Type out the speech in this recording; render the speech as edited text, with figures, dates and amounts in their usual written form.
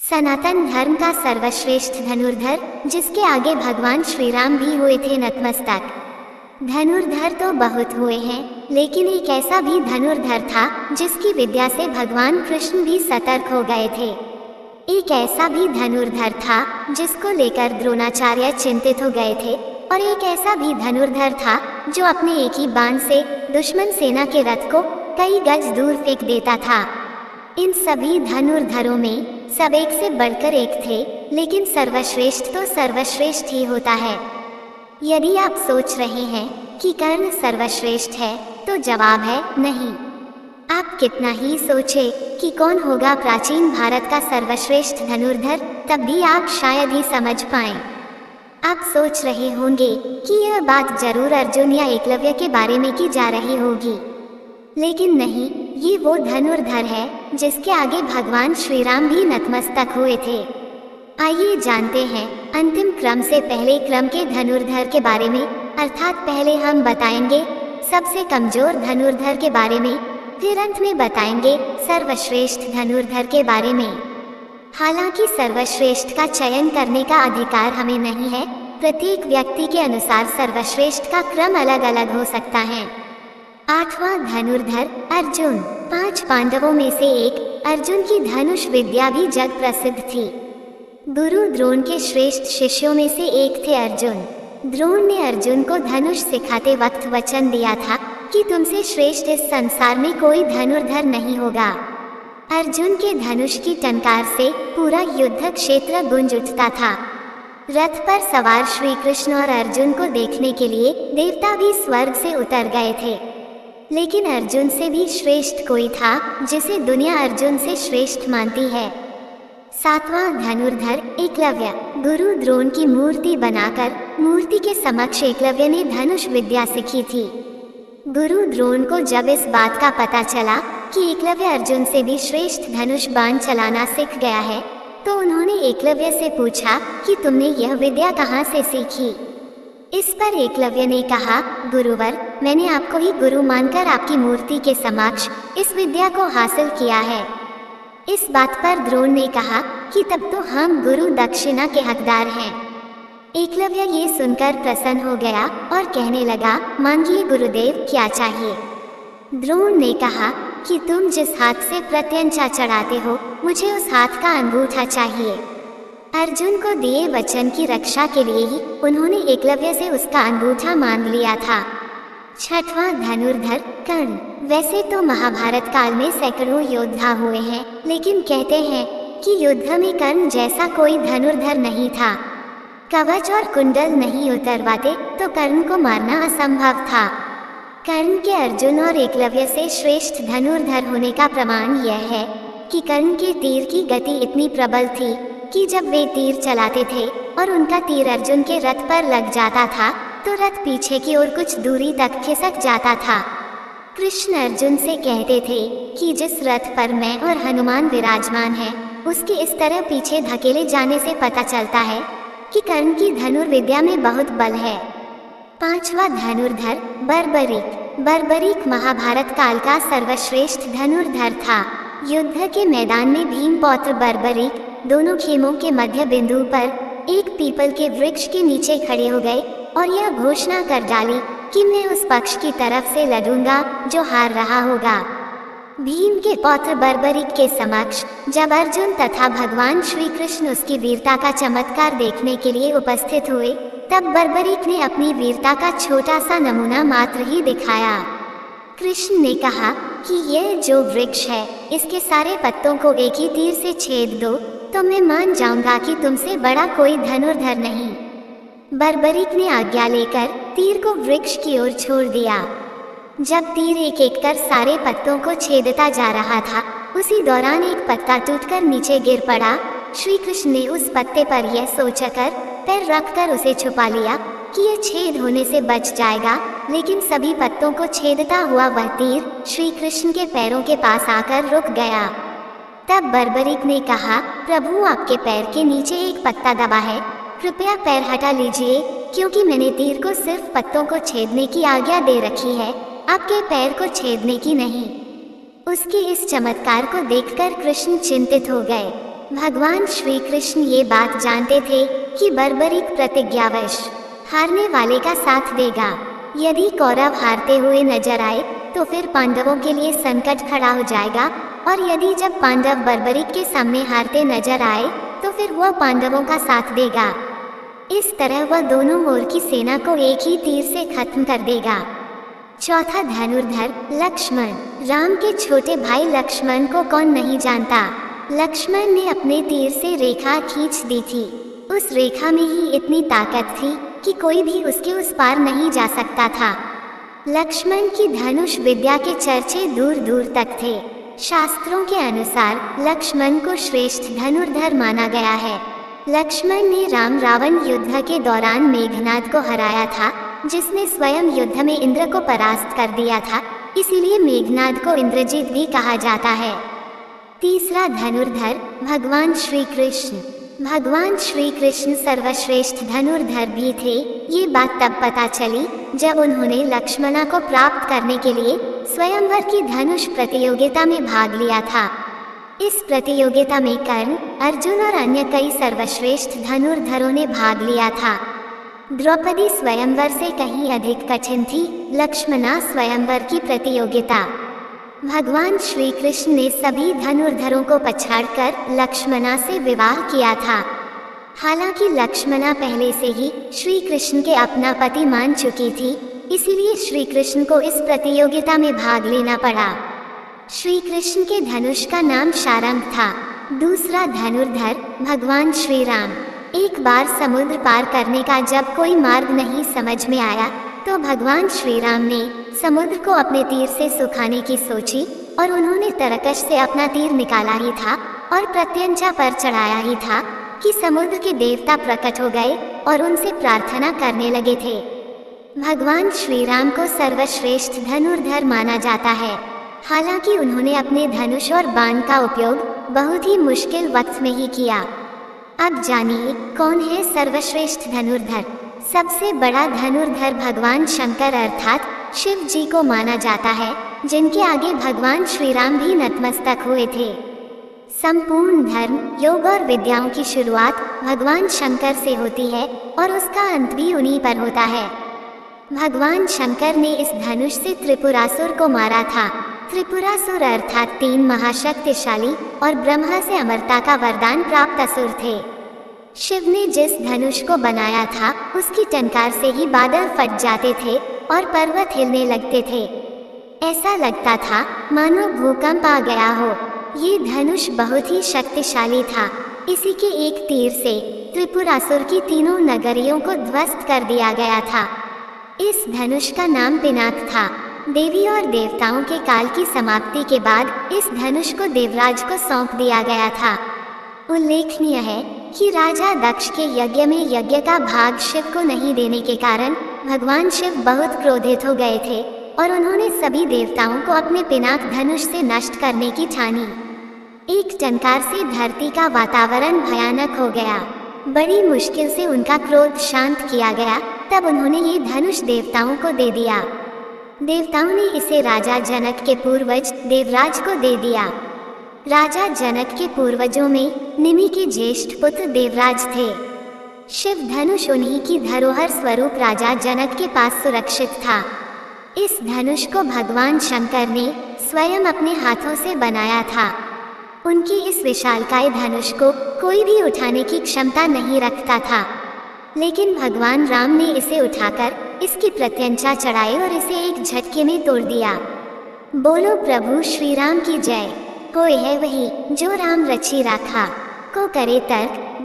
सनातन धर्म का सर्वश्रेष्ठ धनुर्धर, जिसके आगे भगवान श्री राम भी हुए थे नतमस्तक। धनुर्धर तो बहुत हुए हैं, लेकिन एक ऐसा भी धनुर्धर था जिसकी विद्या से भगवान कृष्ण भी सतर्क हो गए थे। एक ऐसा भी धनुर्धर था जिसको लेकर द्रोणाचार्य चिंतित हो गए थे, और एक ऐसा भी धनुर्धर था जो अपने एक ही बाण से दुश्मन सेना के रथ को कई गज दूर फेंक देता था। इन सभी धनुर्धरों में सब एक से बढ़कर एक थे, लेकिन सर्वश्रेष्ठ तो सर्वश्रेष्ठ ही होता है। यदि आप सोच रहे हैं कि कर्ण सर्वश्रेष्ठ है, तो जवाब है नहीं। आप कितना ही सोचे कि कौन होगा प्राचीन भारत का सर्वश्रेष्ठ धनुर्धर, तब भी आप शायद ही समझ पाएं। आप सोच रहे होंगे कि यह बात जरूर अर्जुन या एकलव्य के बारे में की जा रही होगी, लेकिन नहीं, ये वो धनुर्धर है जिसके आगे भगवान श्री राम भी नतमस्तक हुए थे। आइए जानते हैं अंतिम क्रम से पहले क्रम के धनुर्धर के बारे में, अर्थात पहले हम बताएंगे सबसे कमजोर धनुर्धर के बारे में, फिर अंत में बताएंगे सर्वश्रेष्ठ धनुर्धर के बारे में। हालांकि सर्वश्रेष्ठ का चयन करने का अधिकार हमें नहीं है, प्रत्येक व्यक्ति के अनुसार सर्वश्रेष्ठ का क्रम अलग अलग हो सकता है। 8वां धनुर्धर अर्जुन। 5 पांडवों में से एक अर्जुन की धनुष विद्या भी जग प्रसिद्ध थी। गुरु द्रोण के श्रेष्ठ शिष्यों में से एक थे अर्जुन। द्रोण ने अर्जुन को धनुष सिखाते वक्त वचन दिया था कि तुमसे श्रेष्ठ इस संसार में कोई धनुर्धर नहीं होगा। अर्जुन के धनुष की टंकार से पूरा युद्ध क्षेत्र गूंज उठता था। रथ पर सवार श्री कृष्ण और अर्जुन को देखने के लिए देवता भी स्वर्ग से उतर गए थे, लेकिन अर्जुन से भी श्रेष्ठ कोई था जिसे दुनिया अर्जुन से श्रेष्ठ मानती है। 7वां धनुर्धर एकलव्य। गुरु द्रोण की मूर्ति बनाकर मूर्ति के समक्ष एकलव्य ने धनुष विद्या सीखी थी। गुरु द्रोण को जब इस बात का पता चला कि एकलव्य अर्जुन से भी श्रेष्ठ धनुष बाण चलाना सीख गया है, तो उन्होंने एकलव्य से पूछा कि तुमने यह विद्या कहाँ से सीखी। इस पर एकलव्य ने कहा, गुरुवर, मैंने आपको ही गुरु मानकर आपकी मूर्ति के समक्ष इस विद्या को हासिल किया है। इस बात पर द्रोण ने कहा कि तब तो हम गुरु दक्षिणा के हकदार हैं। एकलव्य ये सुनकर प्रसन्न हो गया और कहने लगा, मांगिए गुरुदेव, क्या चाहिए। द्रोण ने कहा कि तुम जिस हाथ से प्रत्यंचा चढ़ाते हो, मुझे उस हाथ का अंगूठा चाहिए। अर्जुन को दिए वचन की रक्षा के लिए ही उन्होंने एकलव्य से उसका अंगूठा मांग लिया था। 6वां धनुर्धर कर्ण। वैसे तो महाभारत काल में सैकड़ों योद्धा हुए हैं, लेकिन कहते हैं कि युद्ध में कर्ण जैसा कोई धनुर्धर नहीं था। कवच और कुंडल नहीं उतरवाते तो कर्ण को मारना असंभव था। कर्ण के अर्जुन और एकलव्य से श्रेष्ठ धनुर्धर होने का प्रमाण यह है कि कर्ण के तीर की गति इतनी प्रबल थी कि जब वे तीर चलाते थे और उनका तीर अर्जुन के रथ पर लग जाता था, तो रथ पीछे की ओर कुछ दूरी तक खिसक जाता था। कृष्ण अर्जुन से कहते थे कि जिस रथ पर मैं और हनुमान विराजमान हैं, उसके इस तरह पीछे धकेले जाने से पता चलता है कि कर्ण की धनुर्विद्या में बहुत बल है। 5वां धनुर्धर बर्बरीक। बर्बरीक महाभारत काल का सर्वश्रेष्ठ धनुर्धर था। युद्ध के मैदान में भीम पौत्र बर्बरीक दोनों खेमों के मध्य बिंदु पर एक पीपल के वृक्ष के नीचे खड़े हो गए और यह घोषणा कर डाली कि मैं उस पक्ष की तरफ से लड़ूंगा जो हार रहा होगा। भीम के पौत्र बर्बरीक के समक्ष जब अर्जुन तथा भगवान श्री कृष्ण उसकी वीरता का चमत्कार देखने के लिए उपस्थित हुए, तब बर्बरीक ने अपनी वीरता का छोटा सा नमूना मात्र ही दिखाया। कृष्ण ने कहा कि यह जो वृक्ष है, इसके सारे पत्तों को एक ही तीर से छेद दो तो मैं मान जाऊंगा कि तुमसे बड़ा कोई धनुर्धर नहीं। बर्बरीक ने आज्ञा लेकर तीर को वृक्ष की ओर छोड़ दिया। जब तीर एक एक कर सारे पत्तों को छेदता जा रहा था, उसी दौरान एक पत्ता टूटकर नीचे गिर पड़ा। श्री कृष्ण ने उस पत्ते पर यह सोचकर पैर रखकर उसे छुपा लिया कि यह छेद होने से बच जाएगा, लेकिन सभी पत्तों को छेदता हुआ वह तीर श्री कृष्ण के पैरों के पास आकर रुक गया। तब बर्बरीक ने कहा, प्रभु, आपके पैर के नीचे एक पत्ता दबा है, कृपया पैर हटा लीजिए, क्योंकि मैंने तीर को सिर्फ पत्तों को छेदने की आज्ञा दे रखी है, आपके पैर को छेदने की नहीं। उसके इस चमत्कार को देखकर कृष्ण चिंतित हो गए। भगवान श्री कृष्ण ये बात जानते थे कि बर्बरीक प्रतिज्ञावश हारने वाले का साथ देगा। यदि कौरव हारते हुए नजर आए तो फिर पांडवों के लिए संकट खड़ा हो जाएगा, और यदि जब पांडव बर्बरीक के सामने हारते नजर आए तो फिर वह पांडवों का साथ देगा। इस तरह वह दोनों ओर की सेना को एक ही तीर से खत्म कर देगा। चौथा, धनुर्धर लक्ष्मण। राम के छोटे भाई लक्ष्मण को कौन नहीं जानता। लक्ष्मण ने अपने तीर से रेखा खींच दी थी। उस रेखा में ही इतनी ताकत थी कि कोई भी उसके उस पार नहीं जा सकता था। लक्ष्मण की धनुष विद्या के चर्चे दूर दूर तक थे। शास्त्रों के अनुसार लक्ष्मण को श्रेष्ठ धनुर्धर माना गया है। लक्ष्मण ने राम रावण युद्ध के दौरान मेघनाद को हराया था, जिसने स्वयं युद्ध में इंद्र को परास्त कर दिया था। इसीलिए मेघनाद को इंद्रजीत भी कहा जाता है। तीसरा, धनुर्धर भगवान श्री कृष्ण। भगवान श्री कृष्ण सर्वश्रेष्ठ धनुर्धर भी थे। ये बात तब पता चली जब उन्होंने लक्ष्मणा को प्राप्त करने के लिए स्वयंवर की धनुष प्रतियोगिता में भाग लिया था। इस प्रतियोगिता में कर्ण, अर्जुन और अन्य कई सर्वश्रेष्ठ धनुर्धरों ने भाग लिया था। द्रौपदी स्वयंवर से कहीं अधिक कठिन थी। लक्ष्मणा स्वयंवर की प्रतियोगिता। भगवान श्री कृष्ण ने सभी धनुर्धरों को पछाड़कर लक्ष्मणा से विवाह किया था। हालांकि लक्ष्मणा पहले से ही श्री कृष्ण के अपना पति मान चुकी थी, इसीलिए श्री कृष्ण को इस प्रतियोगिता में भाग लेना पड़ा। श्री कृष्ण के धनुष का नाम शारंग था। दूसरा, धनुर्धर भगवान श्री राम। एक बार समुद्र पार करने का जब कोई मार्ग नहीं समझ में आया तो भगवान श्री राम ने समुद्र को अपने तीर से सुखाने की सोची, और उन्होंने तरकश से अपना तीर निकाला ही था और प्रत्यंचा पर चढ़ाया ही था कि समुद्र के देवता प्रकट हो गए और उनसे प्रार्थना करने लगे थे। भगवान श्री राम को सर्वश्रेष्ठ धनुर्धर माना जाता है। हालांकि उन्होंने अपने धनुष और बाण का उपयोग बहुत ही मुश्किल वक्त में ही किया। अब जानिए कौन है सर्वश्रेष्ठ धनुर्धर। सबसे बड़ा धनुर्धर भगवान शंकर अर्थात शिव जी को माना जाता है, जिनके आगे भगवान श्री राम भी नतमस्तक हुए थे। संपूर्ण धर्म, योग और विद्याओं की शुरुआत भगवान शंकर से होती है और उसका अंत भी उन्हीं पर होता है। भगवान शंकर ने इस धनुष से त्रिपुरासुर को मारा था। त्रिपुरासुर अर्थात 3 महाशक्तिशाली और ब्रह्मा से अमरता का वरदान प्राप्त असुर थे। शिव ने जिस धनुष को बनाया था उसकी टंकार से ही बादल फट जाते थे और पर्वत हिलने लगते थे। ऐसा लगता था मानो भूकंप आ गया हो। ये धनुष बहुत ही शक्तिशाली था। इसी के एक तीर से त्रिपुरासुर की 3 नगरियों को ध्वस्त कर दिया गया था। इस धनुष का नाम पिनाक था। देवी और देवताओं के काल की समाप्ति के बाद इस धनुष को देवराज को सौंप दिया गया था। उल्लेखनीय है कि राजा दक्ष के यज्ञ में यज्ञ का भाग शिव को नहीं देने के कारण भगवान शिव बहुत क्रोधित हो गए थे और उन्होंने सभी देवताओं को अपने पिनाक धनुष से नष्ट करने की ठानी। एक टंकार से धरती का वातावरण भयानक हो गया। बड़ी मुश्किल से उनका क्रोध शांत किया गया। तब उन्होंने ये धनुष देवताओं को दे दिया। देवताओं ने इसे राजा जनक के पूर्वज देवराज को दे दिया। राजा जनक के पूर्वजों में निमि के ज्येष्ठ पुत्र देवराज थे। शिव धनुष उन्हीं की धरोहर स्वरूप राजा जनक के पास सुरक्षित था। इस धनुष को भगवान शंकर ने स्वयं अपने हाथों से बनाया था। उनकी इस विशालकाय धनुष को कोई भी उठाने की क्षमता नहीं रखता था, लेकिन भगवान राम ने इसे उठाकर इसकी प्रत्यंचा चढ़ाई और इसे एक झटके में तोड़ दिया। बोलो प्रभु श्री राम की जय। कोई है वही जो राम रची राखा, को करे तर्क।